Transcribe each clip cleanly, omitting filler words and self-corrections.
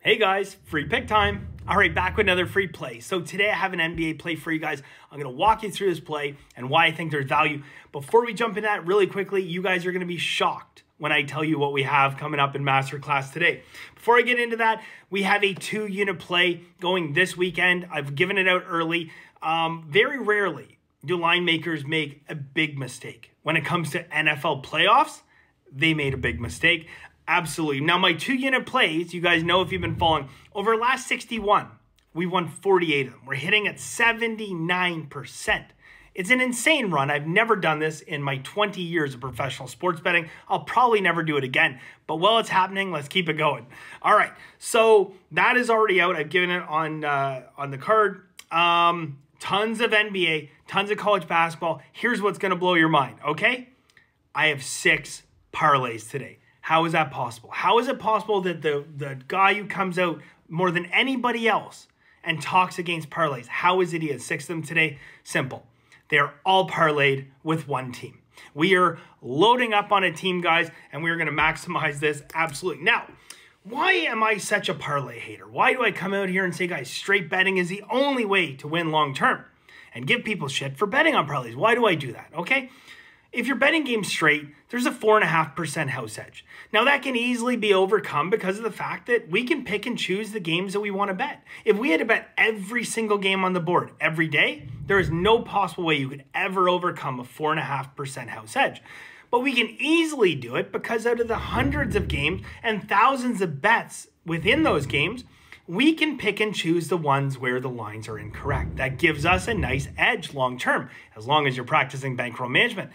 Hey guys, free pick time. All right, back with another free play. So today I have an NBA play for you guys. I'm going to walk you through this play and why I think there's value. Before we jump into that really quickly, you guys are going to be shocked when I tell you what we have coming up in Masterclass today. Before I get into that, we have a 2-unit play going this weekend. I've given it out early. Very rarely do line makers make a big mistake. When it comes to NFL playoffs, they made a big mistake. Absolutely. Now, my 2-unit plays, you guys know if you've been following, over the last 61, we won 48 of them. We're hitting at 79%. It's an insane run. I've never done this in my 20 years of professional sports betting. I'll probably never do it again. But while it's happening, let's keep it going. All right. So that is already out. I've given it on the card. Tons of NBA, tons of college basketball. Here's what's going to blow your mind, okay? I have 6 parlays today. How is that possible? How is it possible that the guy who comes out more than anybody else and talks against parlays, how is it he has 6 of them today? Simple. They're all parlayed with one team. We are loading up on a team, guys, and we're going to maximize this absolutely. Now, why am I such a parlay hater? Why do I come out here and say, guys, straight betting is the only way to win long term and give people shit for betting on parlays? Why do I do that? Okay. If you're betting games straight, there's a 4.5% house edge. Now that can easily be overcome because of the fact that we can pick and choose the games that we want to bet. If we had to bet every single game on the board every day, there is no possible way you could ever overcome a 4.5% house edge. But we can easily do it because out of the hundreds of games and thousands of bets within those games, we can pick and choose the ones where the lines are incorrect. That gives us a nice edge long term, as long as you're practicing bankroll management.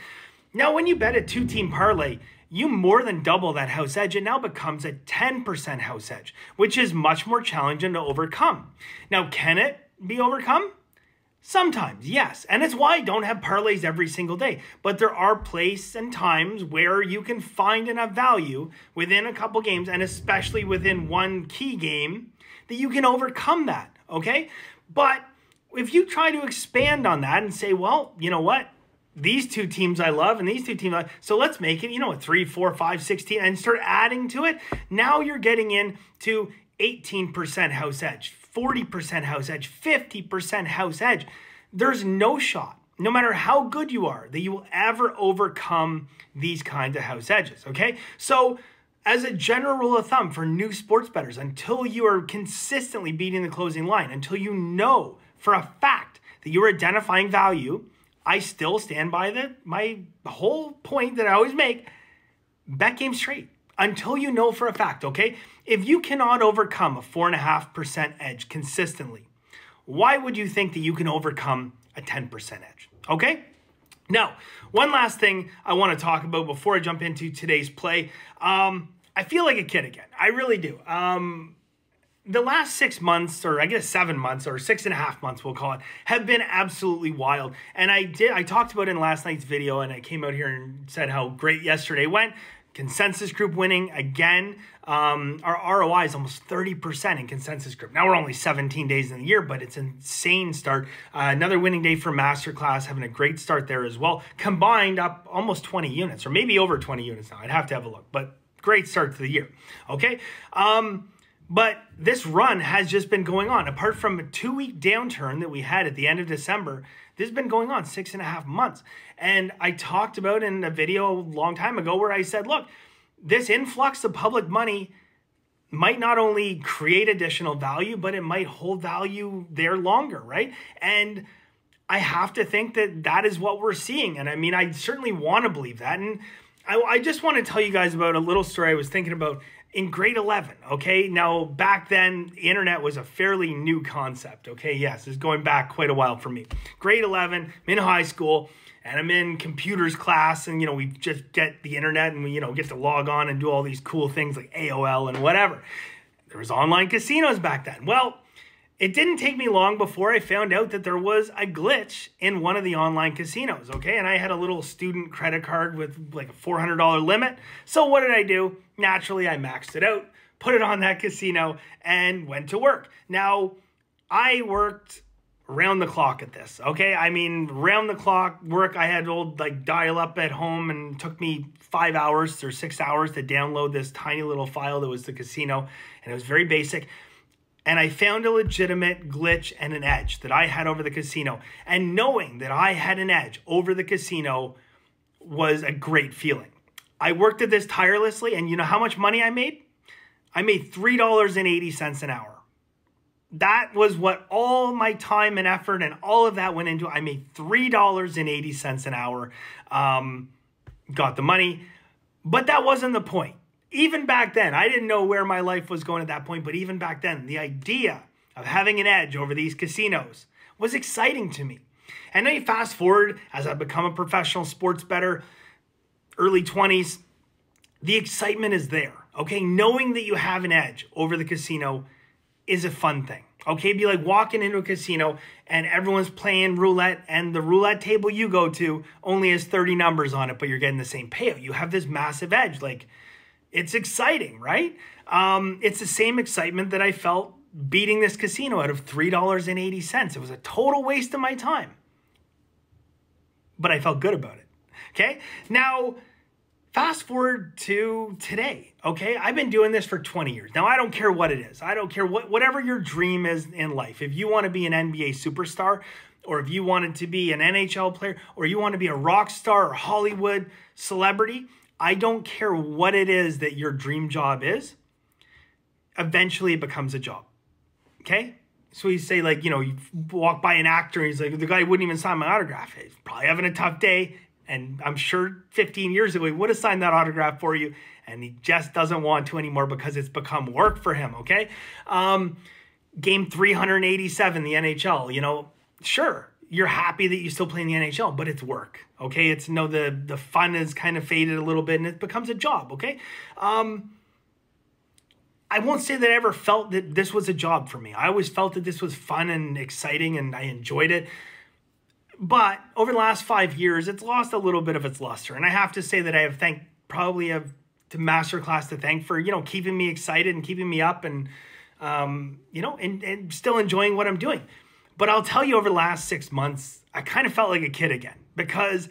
Now, when you bet a 2-team parlay, you more than double that house edge. It now becomes a 10% house edge, which is much more challenging to overcome. Now, can it be overcome? Sometimes, yes. And it's why I don't have parlays every single day. But there are places and times where you can find enough value within a couple games, and especially within one key game, that you can overcome that, okay? But if you try to expand on that and say, well, you know what? These 2 teams I love and these 2 teams I love. So let's make it, a 3, 4, 5, 16 and start adding to it. Now you're getting into 18% house edge, 40% house edge, 50% house edge. There's no shot, no matter how good you are, that you will ever overcome these kinds of house edges, okay? So as a general rule of thumb for new sports bettors, until you are consistently beating the closing line, until you know for a fact that you're identifying value, I still stand by my whole point that I always make, bet game straight until you know for a fact, okay? If you cannot overcome a 4.5% edge consistently, why would you think that you can overcome a 10% edge, okay? Now, one last thing I want to talk about before I jump into today's play. I feel like a kid again. I really do. The last 6 months, or I guess 7 months, or 6.5 months, we'll call it, have been absolutely wild. And I talked about it in last night's video, and I came out here and said how great yesterday went. Consensus group winning again. Our ROI is almost 30% in consensus group. Now we're only 17 days in the year, but it's an insane start. Another winning day for Masterclass, having a great start there as well. Combined up almost 20 units, or maybe over 20 units now. I'd have to have a look, but great start to the year. Okay. But this run has just been going on. Apart from a 2-week downturn that we had at the end of December, this has been going on 6.5 months. And I talked about in a video a long time ago where I said, look, this influx of public money might not only create additional value, but it might hold value there longer, right? And I have to think that that is what we're seeing. And I mean, I certainly want to believe that. And I just want to tell you guys about a little story I was thinking about in grade 11, okay? Now, back then, the internet was a fairly new concept, okay? Yes, it's going back quite a while for me. Grade 11, I'm in high school, and I'm in computers class, and, we just get the internet, and we, get to log on and do all these cool things like AOL and whatever. There was online casinos back then. Well, it didn't take me long before I found out that there was a glitch in one of the online casinos, okay? And I had a little student credit card with like a $400 limit. So what did I do? Naturally, I maxed it out, put it on that casino, and went to work. Now, I worked round the clock at this, okay? I mean, round the clock work. I had old like dial up at home, and it took me 5 hours or 6 hours to download this tiny little file that was the casino, and it was very basic. And I found a legitimate glitch and an edge that I had over the casino. And knowing that I had an edge over the casino was a great feeling. I worked at this tirelessly, and you know how much money I made? I made $3.80 an hour. That was what all my time and effort and all of that went into. I made $3.80 an hour, got the money, but that wasn't the point. Even back then, I didn't know where my life was going at that point, but even back then, the idea of having an edge over these casinos was exciting to me. And now you fast forward as I become a professional sports bettor, early 20s, the excitement is there, okay? Knowing that you have an edge over the casino is a fun thing, okay? It'd be like walking into a casino and everyone's playing roulette, and the roulette table you go to only has 30 numbers on it, but you're getting the same payout. You have this massive edge. Like, it's exciting, right? It's the same excitement that I felt beating this casino out of $3.80. It was a total waste of my time, but I felt good about it, okay? Now, fast forward to today, okay? I've been doing this for 20 years. Now, I don't care what it is. I don't care whatever your dream is in life. If you want to be an NBA superstar, or if you wanted to be an NHL player, or you want to be a rock star or Hollywood celebrity, I don't care what it is that your dream job is. Eventually, it becomes a job, okay? So you say, like, you know, you walk by an actor, and he's like, the guy wouldn't even sign my autograph. He's probably having a tough day. And I'm sure 15 years ago, he would have signed that autograph for you. And he just doesn't want to anymore because it's become work for him, okay? Game 387, the NHL, you know, sure, you're happy that you still play in the NHL, but it's work, okay? It's, no, the fun has kind of faded a little bit, and it becomes a job, okay? I won't say that I ever felt that this was a job for me. I always felt that this was fun and exciting, and I enjoyed it. But over the last 5 years, it's lost a little bit of its luster. And I have to say that I have probably have to Masterclass to thank for, you know, keeping me excited and keeping me up, and, you know, and still enjoying what I'm doing. But I'll tell you, over the last 6 months, I kind of felt like a kid again, because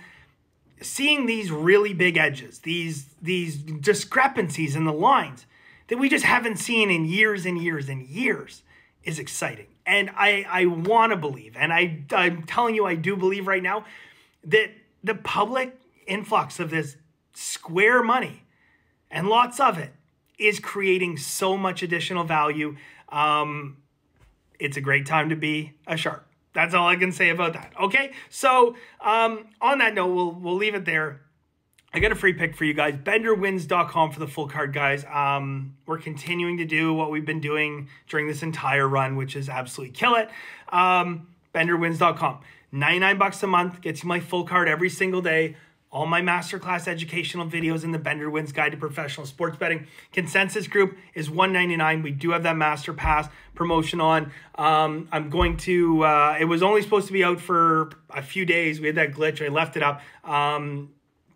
seeing these really big edges, these discrepancies in the lines that we just haven't seen in years and years and years is exciting. And I want to believe, and I'm telling you, I do believe right now, that the public influx of this square money, and lots of it, is creating so much additional value. It's a great time to be a shark. That's all I can say about that. Okay, so on that note, we'll leave it there. I got a free pick for you guys. BenderWins.com for the full card, guys. We're continuing to do what we've been doing during this entire run, which is absolutely kill it. BenderWins.com. $99 a month gets you my full card every single day. All my masterclass educational videos in the Bender Wins Guide to Professional Sports Betting. Consensus group is $199. We do have that Master Pass promotion on. I'm going to, it was only supposed to be out for a few days. We had that glitch. I left it up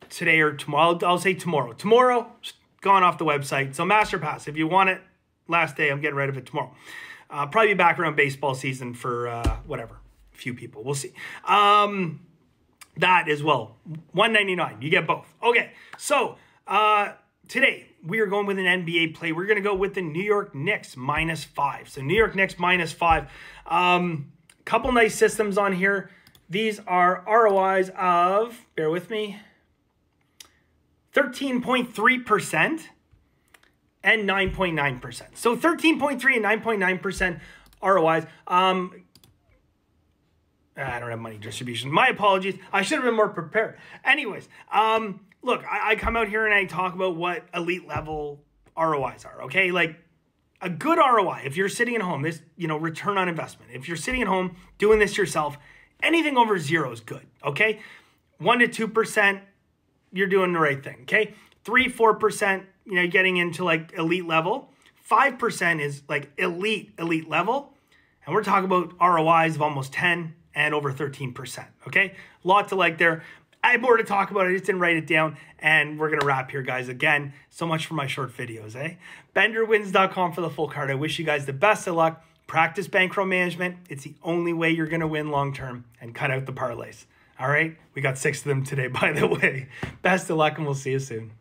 today or tomorrow. I'll say tomorrow. Tomorrow, gone off the website. So Master Pass, if you want it, last day, I'm getting rid of it tomorrow. Probably be back around baseball season for whatever. A few people. We'll see. That as well, $199. You get both. Okay, so today we are going with an NBA play. We're going to go with the New York Knicks -5. So New York Knicks -5. Couple nice systems on here. These are ROIs of, bear with me, 13.3% and 9.9%. So 13.3 and 9.9% ROIs. I don't have money distribution. My apologies. I should have been more prepared. Anyways, look, I come out here and I talk about what elite level ROIs are, okay? Like, a good ROI, if you're sitting at home, this, you know, return on investment. If you're sitting at home doing this yourself, anything over 0 is good, okay? 1 to 2%, you're doing the right thing, okay? 3, 4%, you know, getting into like elite level. 5% is like elite level. And we're talking about ROIs of almost 10 and over 13%, okay? Lot to like there. I have more to talk about. I just didn't write it down. And we're going to wrap here, guys. Again, so much for my short videos, eh? BenderWins.com for the full card. I wish you guys the best of luck. Practice bankroll management. It's the only way you're going to win long-term, and cut out the parlays. All right? We got 6 of them today, by the way. Best of luck, and we'll see you soon.